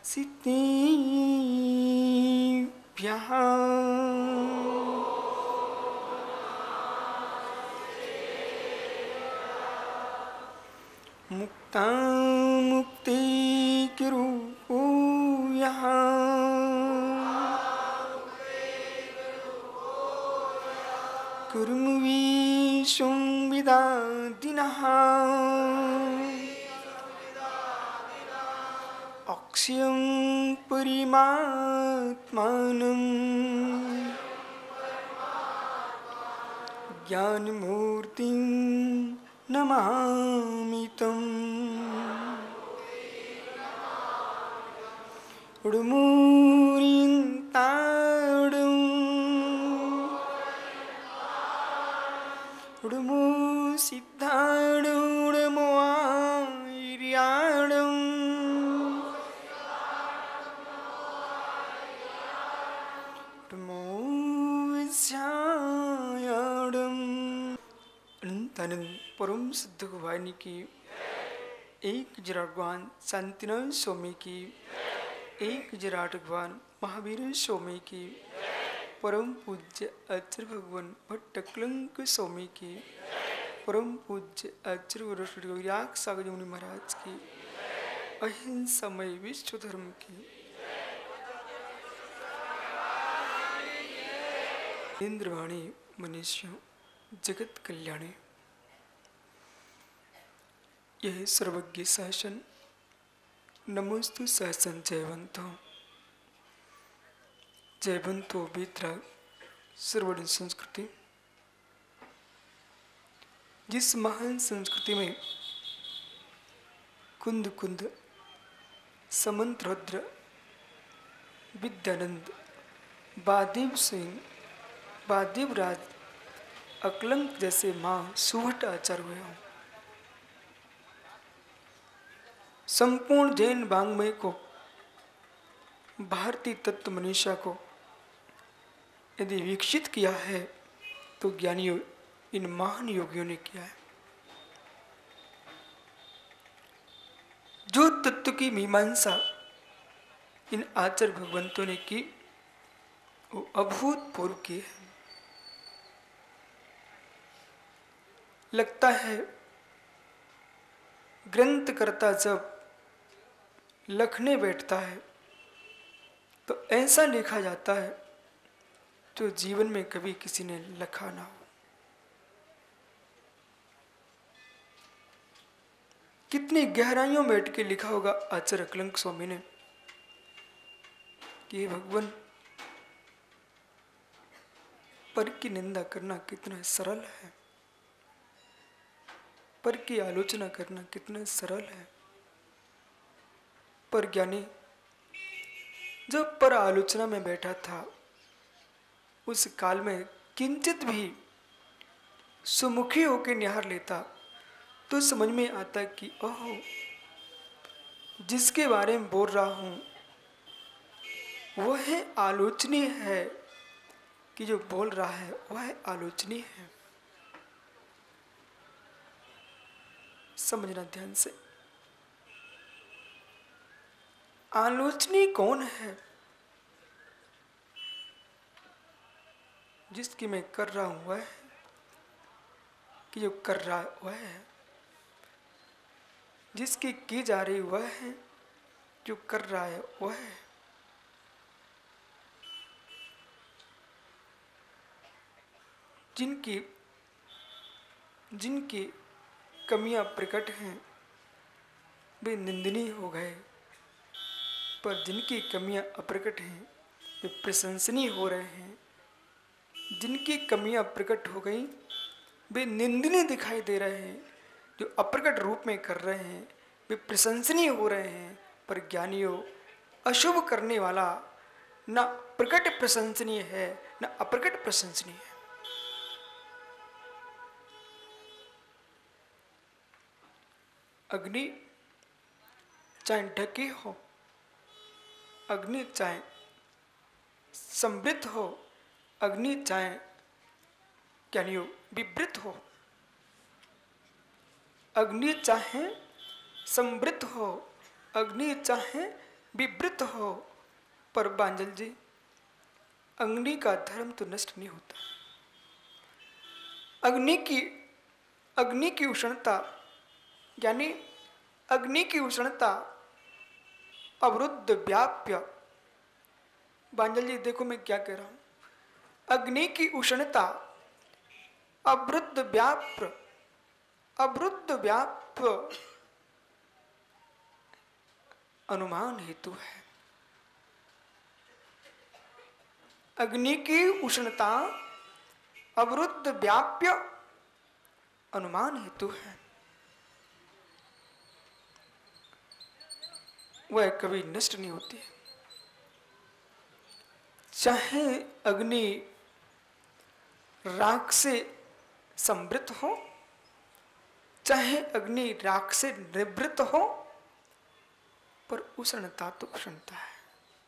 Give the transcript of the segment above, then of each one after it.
सिद्धिभ्यः मुक्तामुक्तिरूपो यः कुर्मवीशं विदादिनः अक्षयं परिमात्मानं ज्ञानमूर्तिं नमामि तम् उडुमूरिन्ताडुं उडुमू सिद्धाडुं उडुमो आर्याडुं उडुमो विद्यायाडुं अनंत परम सिद्ध भवानी की एक जरागवान शांतिनाथ स्वामी की एक जराटगवान महावीर स्वामी की परम पूज्य आचार्य भगवान भट्टकलंक स्वामी की परम पूज्य आचार्य वरयाग सागर मुनि महाराज की अहिंसामय विश्व धर्म की इंद्रवाणी मनुष्यों जगत कल्याणी यह सर्वज्ञ शासन नमोस्तु शासन जयवंतो बेतरा सर्वर्ण संस्कृति। जिस महान संस्कृति में कुंद कुंद समंत रुद्र विद्यानंद बादेव सिंह बादेव राज अकलंक जैसे मां सुवट आचार्य हुए हों, संपूर्ण जैन वांग्मय को भारतीय तत्व मनीषा को यदि विकसित किया है तो ज्ञानियों इन महान योगियों ने किया है। जो तत्व की मीमांसा इन आचार्य भगवंतों ने की वो अभूतपूर्व की है। लगता है ग्रंथकर्ता जब लिखने बैठता है तो ऐसा लिखा जाता है जो जीवन में कभी किसी ने लिखा ना हो। कितनी गहराइयों में बैठ के लिखा होगा आचार्य अकलंक स्वामी ने कि भगवान पर की निंदा करना कितना सरल है, पर की आलोचना करना कितना सरल है। पर ज्ञानी जब पर आलोचना में बैठा था उस काल में किंचित भी सुमुखी होकर निहार लेता तो समझ में आता कि ओह जिसके बारे में बोल रहा हूं वह आलोचनीय है, कि जो बोल रहा है वह आलोचनीय है। समझना ध्यान से, आलोचनीय कौन है? जिसकी मैं कर रहा हूं वह है, कि जो कर रहा है वह है, जिसकी की जा रही वह है, जो कर रहा है वह है। जिनकी कमियां प्रकट हैं वे निंदनीय हो गए, पर जिनकी कमियां अप्रकट हैं वे प्रशंसनीय हो रहे हैं। जिनकी कमियां प्रकट हो गई वे निंदनीय दिखाई दे रहे हैं, जो अप्रकट रूप में कर रहे हैं वे प्रशंसनीय हो रहे हैं। पर ज्ञानियों अशुभ करने वाला न प्रकट प्रशंसनीय है न अप्रकट प्रशंसनीय है। अग्नि चाहे ढकी हो, अग्नि चाहे समृद्ध हो, अग्नि चाहे ज्ञानियों विवृत हो, अग्नि चाहे समृद्ध हो, अग्नि चाहे विवृत हो। पर बांजल जी, अग्नि का धर्म तो नष्ट नहीं होता। अग्नि की उष्णता यानी अग्नि की उष्णता अवरुद्ध व्याप्य। बांजल जी देखो मैं क्या कह रहा हूं। अग्नि की उष्णता अवरुद्ध व्याप्य अनुमान हेतु है। अग्नि की उष्णता अवरुद्ध व्याप्य अनुमान हेतु है। वह कभी नष्ट नहीं होती है। चाहे अग्नि राख से संवृत हो, चाहे अग्नि राख से निवृत्त हो, पर उष्णता तो उष्णता है।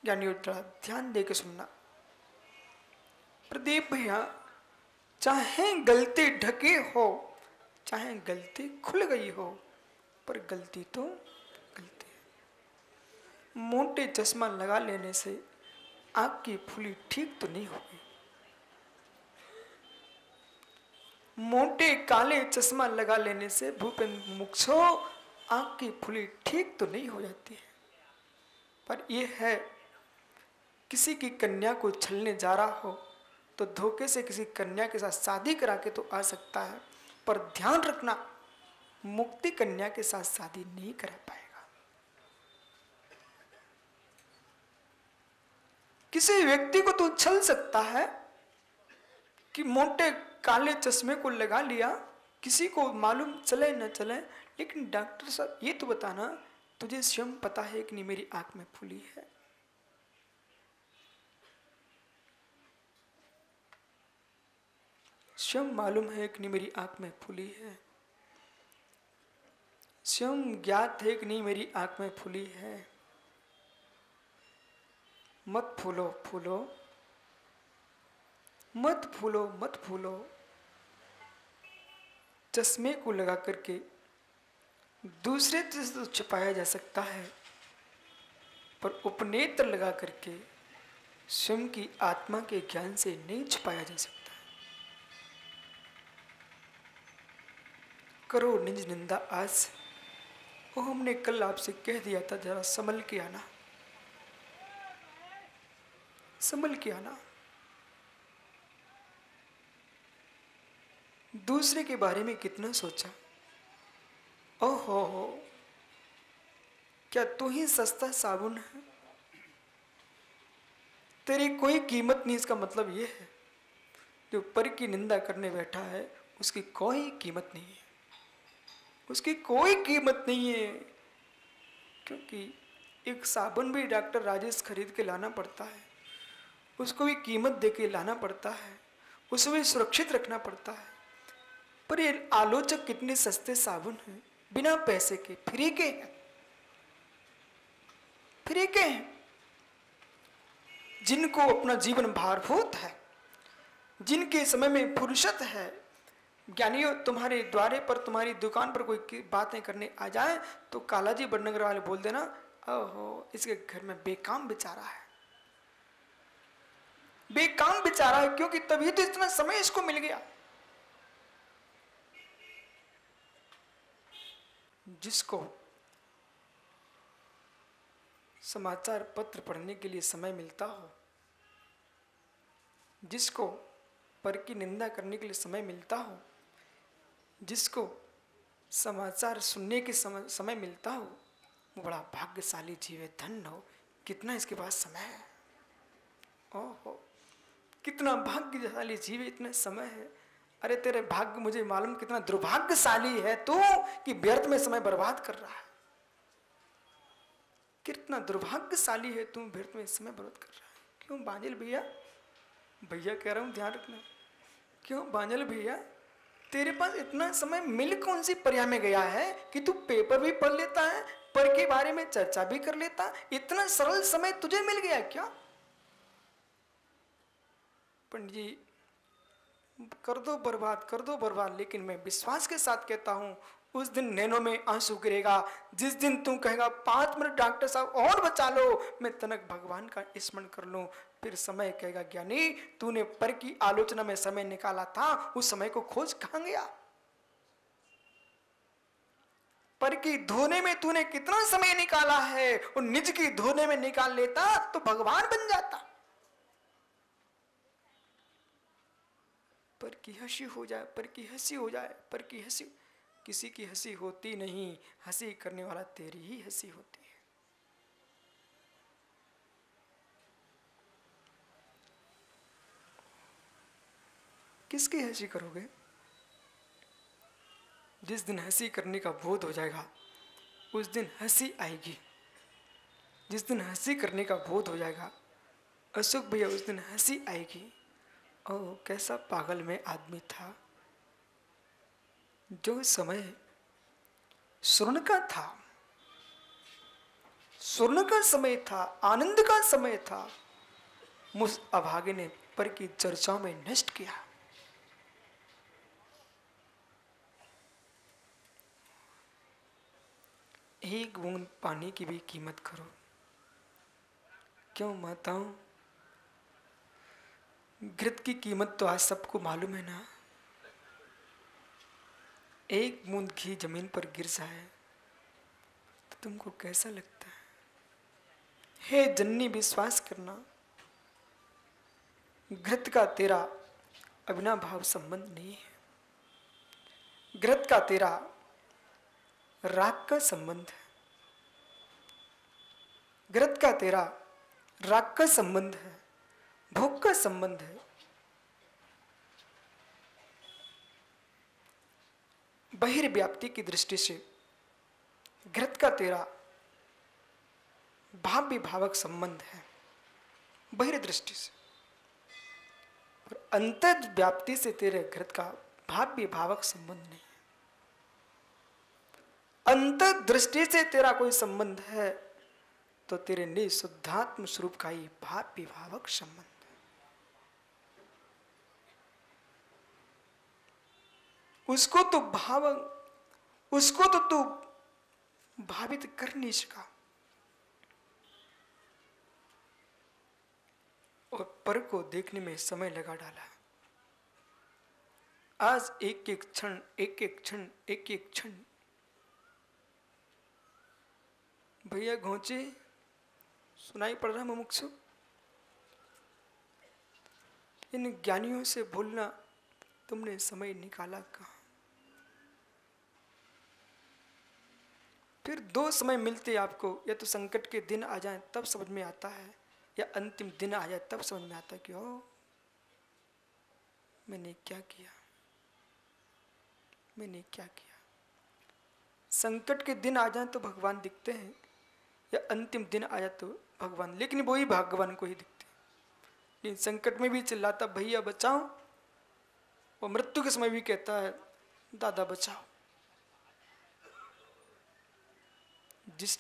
यानी थोड़ा ध्यान दे के सुनना प्रदीप भैया, चाहे गलती ढके हो, चाहे गलती खुल गई हो, पर गलती तो गलती है। मोटे चश्मा लगा लेने से आंख की फुली ठीक तो नहीं होगी। मोटे काले चश्मा लगा लेने से भूपेंद्र मुक्षो आंख की फुली ठीक तो नहीं हो जाती है। पर यह है, किसी की कन्या को छलने जा रहा हो तो धोखे से किसी कन्या के साथ शादी करा के तो आ सकता है, पर ध्यान रखना मुक्ति कन्या के साथ शादी नहीं करा पाएगा। किसी व्यक्ति को तो छल सकता है कि मोटे काले चश्मे को लगा लिया, किसी को मालूम चले न चले, लेकिन डॉक्टर साहब ये तो बताना तुझे स्वयं पता है कि नहीं मेरी आंख में फुली है। स्वयं मालूम है कि नहीं मेरी आंख में फुली है। स्वयं ज्ञात है कि नहीं मेरी आंख में फुली है। मत फूलो फूलो, मत फूलो मत फूलो। चश्मे को लगा करके दूसरे से तो छुपाया जा सकता है, पर उपनेत्र लगा करके स्वयं की आत्मा के ज्ञान से नहीं छुपाया जा सकता। करो निज निंदा आज। वो हमने कल आपसे कह दिया था, जरा संभल के आना, संभल के आना। दूसरे के बारे में कितना सोचा। ओहो हो, क्या तू ही सस्ता साबुन है? तेरी कोई कीमत नहीं, इसका मतलब यह है जो पर की निंदा करने बैठा है उसकी कोई कीमत नहीं है, उसकी कोई कीमत नहीं है। क्योंकि एक साबुन भी डॉक्टर राजेश खरीद के लाना पड़ता है, उसको भी कीमत दे के लाना पड़ता है, उसे भी सुरक्षित रखना पड़ता है। पर ये आलोचक कितने सस्ते साबुन हैं, बिना पैसे के, फ्री के हैं, फ्री के हैं। जिनको अपना जीवन भारभूत है, जिनके समय में फुर्सत है, ज्ञानियों तुम्हारे द्वारे पर, तुम्हारी दुकान पर कोई बातें करने आ जाए तो कालाजी बड़नगर वाले बोल देना, ओहो इसके घर में बेकाम बेचारा है, बेकाम बेचारा है। क्योंकि तभी तो इतना समय इसको मिल गया। जिसको समाचार पत्र पढ़ने के लिए समय मिलता हो, जिसको पर की निंदा करने के लिए समय मिलता हो, जिसको समाचार सुनने के समय मिलता हो, वो बड़ा भाग्यशाली जीव है, धन्य हो। कितना इसके पास समय है, ओहो कितना भाग्यशाली जीव है, इतना समय है। अरे तेरे भाग्य मुझे मालूम कितना दुर्भाग्यशाली है तू, कि व्यर्थ में समय बर्बाद कर रहा है। कितना दुर्भाग्यशाली है तू, व्यर्थ में समय बर्बाद कर रहा है। क्यों बांजल भैया, भैया कह रहा हूं ध्यान रखना। क्यों बांजल भैया, तेरे पास इतना समय मिल कौन सी पर्याय में गया है कि तू पेपर भी पढ़ लेता है, पर के बारे में चर्चा भी कर लेता, इतना सरल समय तुझे मिल गया क्या? पंडित जी कर दो बर्बाद, कर दो बर्बाद, लेकिन मैं विश्वास के साथ कहता हूं उस दिन नैनों में आंसू गिरेगा। जिस दिन तू कहेगा 5 मिनट डॉक्टर साहब और बचा लो, मैं तनक भगवान का स्मरण कर लूं, फिर समय कहेगा ज्ञानी तूने पर की आलोचना में समय निकाला था, उस समय को खोज कहां गया? पर की धोने में तूने कितना समय निकाला है, और निज की धोने में निकाल लेता तो भगवान बन जाता। पर की हंसी हो जाए, पर की हंसी हो जाए, पर की हंसी, किसी की हंसी होती नहीं, हंसी करने वाला तेरी ही हंसी होती है। किसकी हंसी करोगे? जिस दिन हंसी करने का बोध हो जाएगा उस दिन हंसी आएगी। जिस दिन हंसी करने का बोध हो जाएगा अशोक भैया, उस दिन हंसी आएगी। ओ कैसा पागल में आदमी था, जो समय स्वर्ण का था, स्वर्ण का समय था, आनंद का समय था, मुझ अभागे ने पर की चर्चाओं में नष्ट किया। एक बूंद पानी की भी कीमत करो। क्यों माताओं, घृत की कीमत तो आज सबको मालूम है ना। एक बूंद घी जमीन पर गिर जाए तो तुमको कैसा लगता है? हे जननी विश्वास करना, घृत का तेरा अविनाभाव संबंध नहीं है। घृत का तेरा राग का संबंध है। घृत का तेरा राग का संबंध है, भोग का संबंध है। बहिर्व्याप्ति की दृष्टि से घृत का तेरा भाव विभावक संबंध है बहिर्दृष्टि से, और अंतर व्याप्ति से तेरे घृत का भाव विभावक संबंध नहीं है। अंतर दृष्टि से तेरा कोई संबंध है तो तेरे निःशुद्धात्म स्वरूप का ही भाव विभावक संबंध है। उसको तो तू भावित कर नहीं सका, और पर को देखने में समय लगा डाला। आज एक एक क्षण, एक एक क्षण, एक एक क्षण। भैया घोंचे सुनाई पड़ रहा मुमुक्षु? इन ज्ञानियों से बोलना तुमने समय निकाला कहां? फिर दो समय मिलते आपको, या तो संकट के दिन आ जाएं तब समझ में आता है, या अंतिम दिन आ जाए तब समझ में आता है कि ओ मैंने क्या किया, मैंने क्या किया। संकट के दिन आ जाए तो भगवान दिखते हैं, या अंतिम दिन आ जाए तो भगवान, लेकिन वही भगवान को ही दिखते हैं। लेकिन संकट में भी चिल्लाता भैया बचाओ, और मृत्यु के समय भी कहता है दादा बचाओ। जिस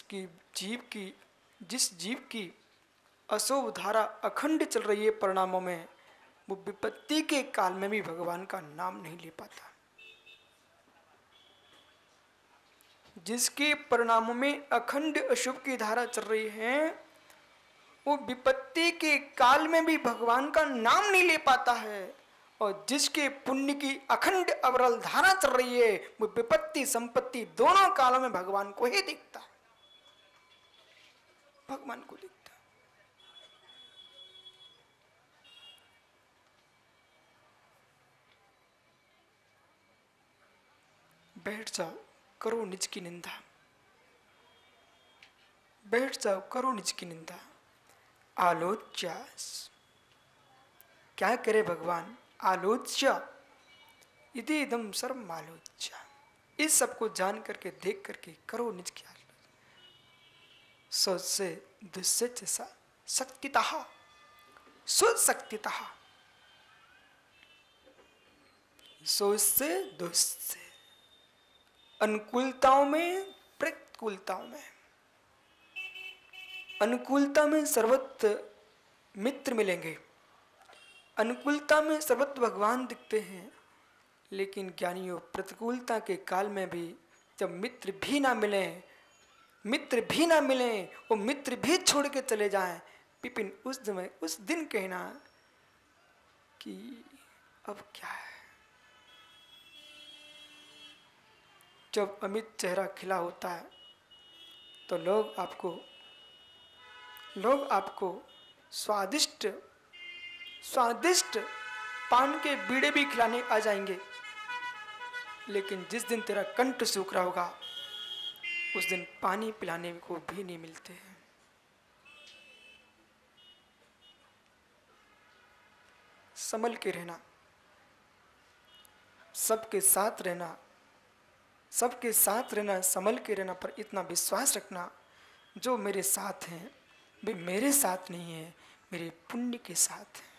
जीव की अशोभ धारा अखंड चल रही है परिणामों में, वो विपत्ति के काल में भी भगवान का नाम नहीं ले पाता। जिसके परिणामों में अखंड अशुभ की धारा चल रही है, वो विपत्ति के काल में भी भगवान का नाम नहीं ले पाता है। और जिसके पुण्य की अखंड अविरल धारा चल रही है, वो विपत्ति संपत्ति दोनों कालों में भगवान को ही दिखता है, भगवान को दिखता है। बैठ जाओ, करो निज की निंदा, बैठ जाओ, करो निज की निंदा। आलोच्या, क्या करे भगवान? आलोच्या इति इदम सर्वम आलोच्या। इस सबको जान करके देख करके करो निज की आलोचना। सोच से दुस्सच शक्तितः, सोच शक्तितः, सोच से दुष्ट से, अनुकूलताओं में प्रतिकूलताओं में। अनुकूलता में सर्वत्र मित्र मिलेंगे, अनुकूलता में सर्वत्र भगवान दिखते हैं, लेकिन ज्ञानियों प्रतिकूलता के काल में भी जब मित्र भी ना मिले, मित्र भी ना मिले, वो मित्र भी छोड़ के चले जाएं, विपिन उस समय उस दिन कहना कि अब क्या है। जब अमित चेहरा खिला होता है तो लोग आपको स्वादिष्ट स्वादिष्ट पान के बीड़े भी खिलाने आ जाएंगे, लेकिन जिस दिन तेरा कंठ सूख रहा होगा उस दिन पानी पिलाने को भी नहीं मिलते हैं। संभल के रहना, सबके साथ रहना, सबके साथ रहना, संभल के रहना, पर इतना विश्वास रखना जो मेरे साथ हैं वे मेरे साथ नहीं है, मेरे पुण्य के साथ हैं।